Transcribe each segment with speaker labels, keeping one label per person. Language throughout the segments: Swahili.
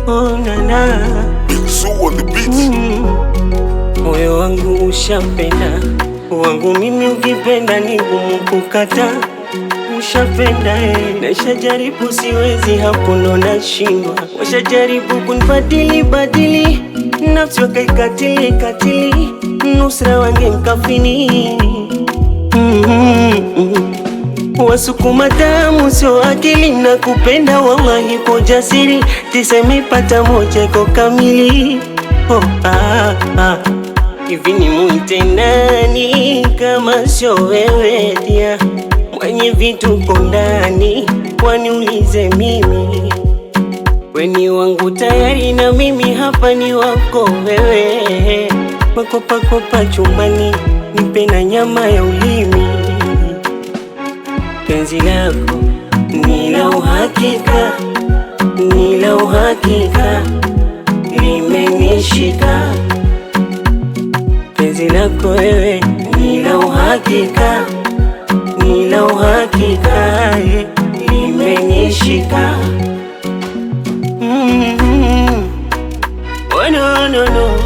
Speaker 1: Oh na na,
Speaker 2: So on the beat.
Speaker 1: moyo wangu ushapenda, wangu mimi ukipenda ni gumu kukata. Ushapenda nashajaribu siwezi, hapo ndo nashindwa. Washajaribu kunibadili badili, nafsi wakaikatili katili, nusra wange mkafini. Wasukuma damu sio akili, na kupenda wallahi kwa jasiri, tisemipata moja iko kamili. Hivi ni muite nani kama sio wewe dia, mwenye vitu kwa ndani, waniulize mimi. Weni wangu tayari na mimi hapa ni wako wewe, makopakopa chumbani, nipe na nyama ya ulimi. Penzi lako ni la uhakika, ni la uhakika, limenishika. Penzi lako wewe ni la uhakika, ni la uhakika, limenishika. Oh no no no.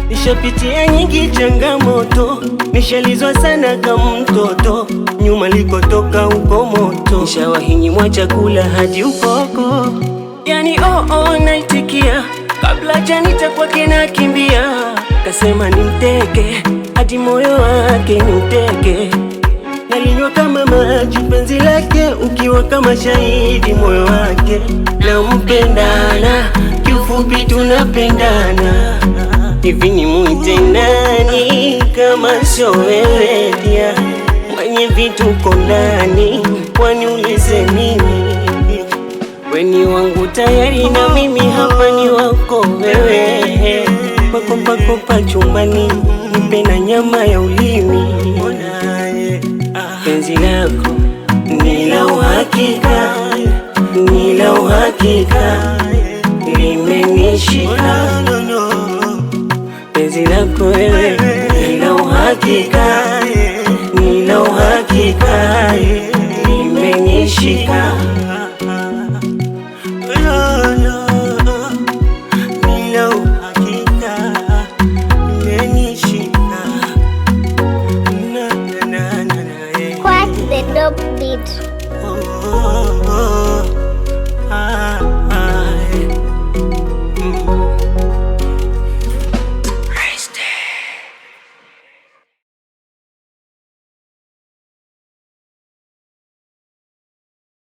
Speaker 1: Nishapitia nyingi changamoto, nishalizwa sana kama mtoto, nyuma likotoka uko moto. Nishawahinyimwa chakula hadi ukoko, yani naitikia, kabla janita kwake nakimbia. Kasema nimteke, hadi moyo wake nimteke. Nalinywa kama maji penzi lake, ukiwa kama shahidi moyo wake. Nampendana, kiufupi tunapendana. Hivi ni muite nani kama sio wewe dia, mwenye vitu kwa ndani, waniulize mimi. Weni wangu tayari na mimi hapa ni wako wewe, makopakopa chumbani, nipe na nyama ya ulimi. Penzi lako ni la uhakika, ni la uhakika, limenishika. Penzi lako wewe ni la uhakika, ni la uhakika, limenishika.